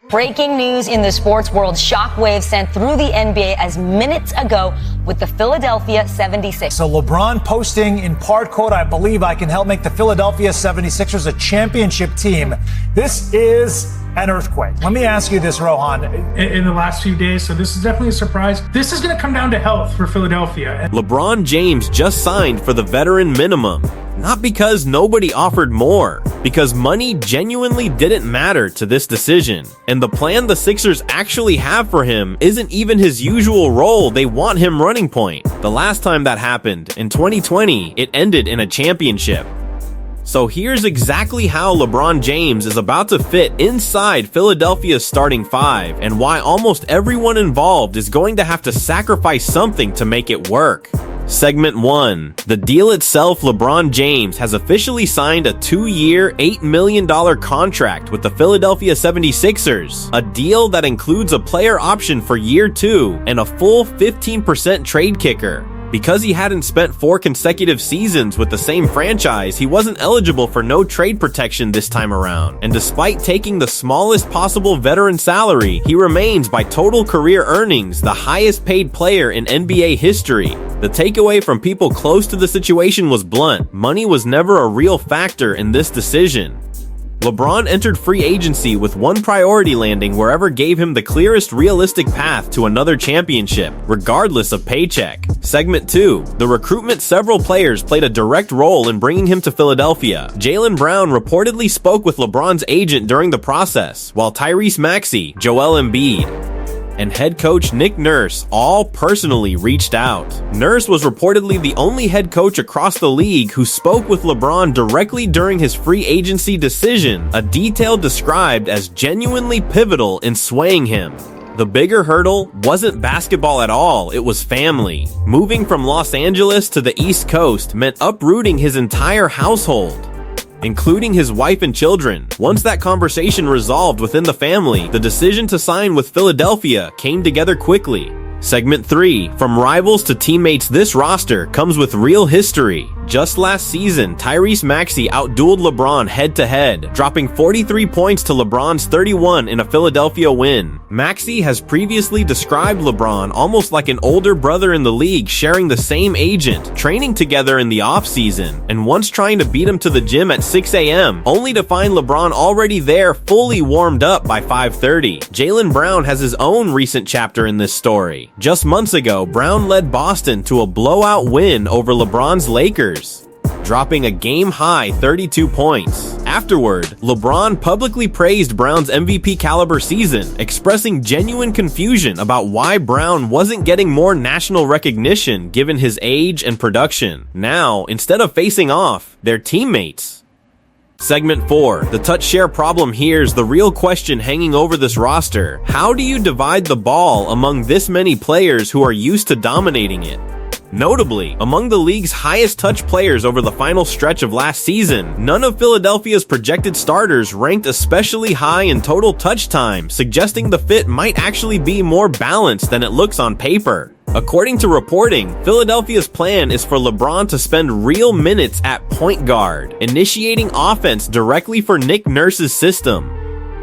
Breaking news in the sports world, shockwaves sent through the NBA as minutes ago with the Philadelphia 76ers. So LeBron posting in part, quote, "I believe I can help make the Philadelphia 76ers a championship team." This is an earthquake. Let me ask you this, Rohan. In the last few days, so this is definitely a surprise. This is going to come down to health for Philadelphia. LeBron James just signed for the veteran minimum. Not because nobody offered more, because money genuinely didn't matter to this decision. And the plan the Sixers actually have for him isn't even his usual role they want him running point. The last time that happened, in 2020, it ended in a championship. So here's exactly how LeBron James is about to fit inside Philadelphia's starting five and why almost everyone involved is going to have to sacrifice something to make it work. Segment 1. The deal itself. LeBron James has officially signed a 2-year, $8 million contract with the Philadelphia 76ers, a deal that includes a player option for year 2 and a full 15% trade kicker. Because he hadn't spent 4 consecutive seasons with the same franchise, he wasn't eligible for no trade protection this time around. And despite taking the smallest possible veteran salary, he remains by total career earnings the highest paid player in NBA history. The takeaway from people close to the situation was blunt. Money was never a real factor in this decision. LeBron entered free agency with one priority landing wherever gave him the clearest realistic path to another championship, regardless of paycheck. Segment 2. The recruitment. Several players played a direct role in bringing him to Philadelphia. Jaylen Brown reportedly spoke with LeBron's agent during the process, while Tyrese Maxey, Joel Embiid, and head coach Nick Nurse all personally reached out. Nurse was reportedly the only head coach across the league who spoke with LeBron directly during his free agency decision, a detail described as genuinely pivotal in swaying him. The bigger hurdle wasn't basketball at all, it was family. Moving from Los Angeles to the East Coast meant uprooting his entire household, including his wife and children. Once that conversation resolved within the family, the decision to sign with Philadelphia came together quickly. Segment 3. From rivals to teammates, this roster comes with real history. Just last season, Tyrese Maxey outdueled LeBron head-to-head, dropping 43 points to LeBron's 31 in a Philadelphia win. Maxey has previously described LeBron almost like an older brother in the league, sharing the same agent, training together in the offseason, and once trying to beat him to the gym at 6 a.m., only to find LeBron already there, fully warmed up by 5:30. Jaylen Brown has his own recent chapter in this story. Just months ago, Brown led Boston to a blowout win over LeBron's Lakers, dropping a game-high 32 points. Afterward, LeBron publicly praised Brown's MVP caliber season, expressing genuine confusion about why Brown wasn't getting more national recognition given his age and production. Now, instead of facing off, they're teammates. Segment 4. The touch share problem. Here's the real question hanging over this roster. How do you divide the ball among this many players who are used to dominating it? Notably, among the league's highest touch players over the final stretch of last season, none of Philadelphia's projected starters ranked especially high in total touch time, suggesting the fit might actually be more balanced than it looks on paper. According to reporting, Philadelphia's plan is for LeBron to spend real minutes at point guard, initiating offense directly for Nick Nurse's system.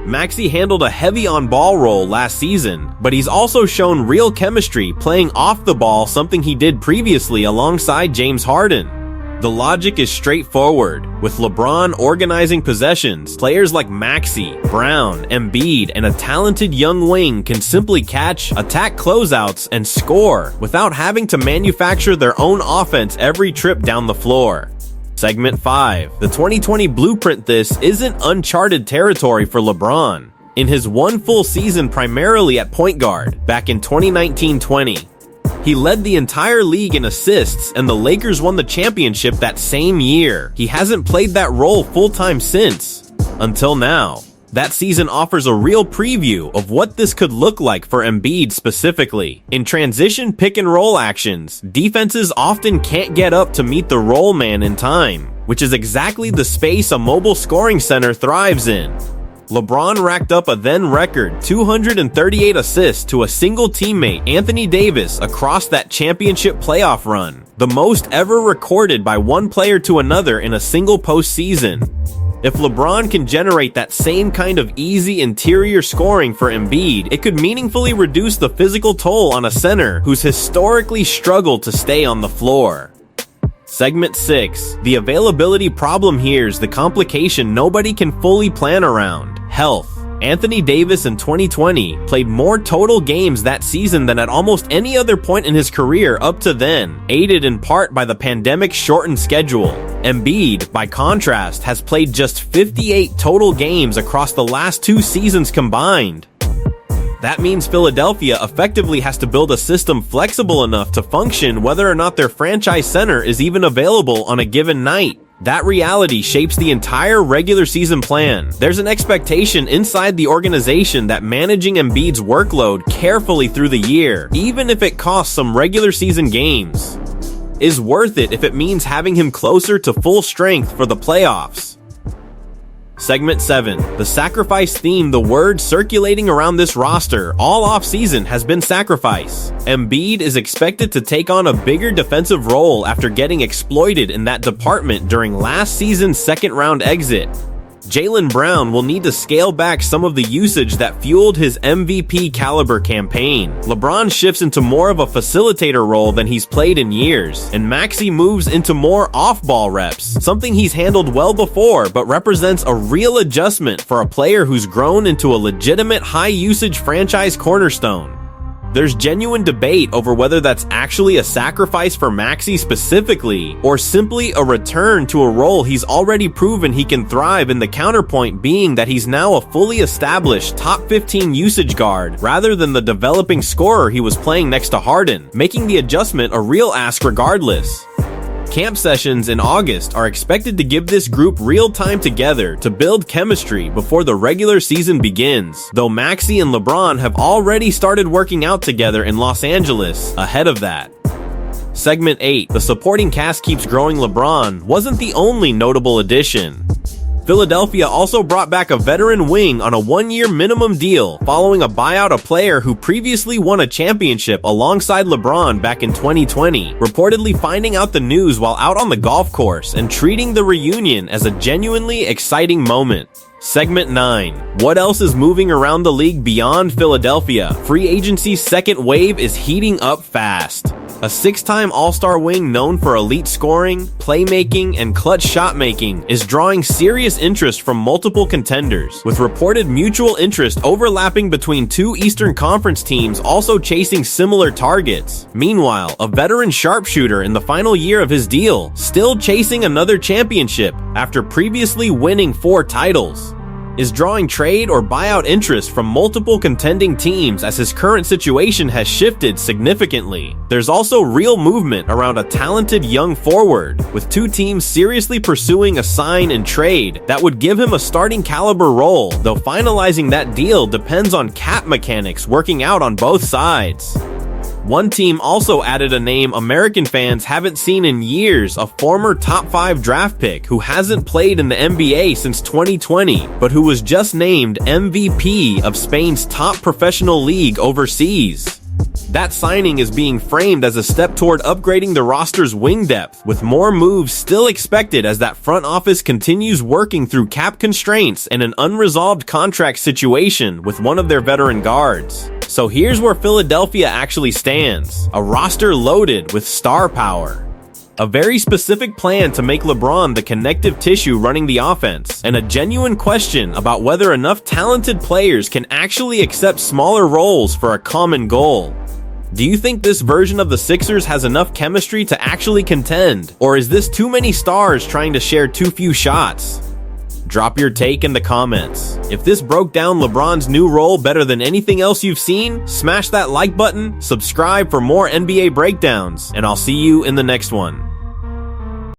Maxey handled a heavy on-ball role last season, but he's also shown real chemistry playing off the ball, something he did previously alongside James Harden. The logic is straightforward. With LeBron organizing possessions, players like Maxey, Brown, Embiid, and a talented young wing can simply catch, attack closeouts, and score without having to manufacture their own offense every trip down the floor. Segment 5. The 2020 blueprint. This isn't uncharted territory for LeBron. In his one full season primarily at point guard, back in 2019-20, he led the entire league in assists, and the Lakers won the championship that same year. He hasn't played that role full-time since, until now. That season offers a real preview of what this could look like for Embiid specifically. In transition pick-and-roll actions, defenses often can't get up to meet the roll man in time, which is exactly the space a mobile scoring center thrives in. LeBron racked up a then-record 238 assists to a single teammate, Anthony Davis, across that championship playoff run, the most ever recorded by one player to another in a single postseason. If LeBron can generate that same kind of easy interior scoring for Embiid, it could meaningfully reduce the physical toll on a center who's historically struggled to stay on the floor. Segment 6. The availability problem here is the complication nobody can fully plan around: health. Anthony Davis in 2020 played more total games that season than at almost any other point in his career up to then, aided in part by the pandemic-shortened schedule. Embiid, by contrast, has played just 58 total games across the last 2 seasons combined. That means Philadelphia effectively has to build a system flexible enough to function whether or not their franchise center is even available on a given night. That reality shapes the entire regular season plan. There's an expectation inside the organization that managing Embiid's workload carefully through the year, even if it costs some regular season games, is worth it if it means having him closer to full strength for the playoffs. Segment 7. The sacrifice theme. The word circulating around this roster all offseason has been sacrifice. Embiid is expected to take on a bigger defensive role after getting exploited in that department during last season's second-round exit. Jaylen Brown will need to scale back some of the usage that fueled his MVP caliber campaign. LeBron shifts into more of a facilitator role than he's played in years, and Maxey moves into more off-ball reps, something he's handled well before but represents a real adjustment for a player who's grown into a legitimate high-usage franchise cornerstone. There's genuine debate over whether that's actually a sacrifice for Maxey specifically, or simply a return to a role he's already proven he can thrive in, the counterpoint being that he's now a fully established top 15 usage guard rather than the developing scorer he was playing next to Harden, making the adjustment a real ask regardless. Camp sessions in August are expected to give this group real time together to build chemistry before the regular season begins, though Maxey and LeBron have already started working out together in Los Angeles ahead of that. Segment 8. The supporting cast keeps growing. LeBron wasn't the only notable addition. Philadelphia also brought back a veteran wing on a 1-year minimum deal following a buyout, a player who previously won a championship alongside LeBron back in 2020, reportedly finding out the news while out on the golf course and treating the reunion as a genuinely exciting moment. Segment 9. What else is moving around the league beyond Philadelphia? Free agency's second wave is heating up fast. A 6-time All-Star wing known for elite scoring, playmaking, and clutch shot making is drawing serious interest from multiple contenders, with reported mutual interest overlapping between 2 Eastern Conference teams also chasing similar targets. Meanwhile, a veteran sharpshooter in the final year of his deal, still chasing another championship after previously winning 4 titles, is drawing trade or buyout interest from multiple contending teams as his current situation has shifted significantly. There's also real movement around a talented young forward, with 2 teams seriously pursuing a sign and trade that would give him a starting caliber role, though finalizing that deal depends on cap mechanics working out on both sides. One team also added a name American fans haven't seen in years, a former top 5 draft pick who hasn't played in the NBA since 2020, but who was just named MVP of Spain's top professional league overseas. That signing is being framed as a step toward upgrading the roster's wing depth, with more moves still expected as that front office continues working through cap constraints and an unresolved contract situation with one of their veteran guards. So here's where Philadelphia actually stands: a roster loaded with star power, a very specific plan to make LeBron the connective tissue running the offense, and a genuine question about whether enough talented players can actually accept smaller roles for a common goal. Do you think this version of the Sixers has enough chemistry to actually contend, or is this too many stars trying to share too few shots? Drop your take in the comments. If this broke down LeBron's new role better than anything else you've seen, smash that like button, subscribe for more NBA breakdowns, and I'll see you in the next one.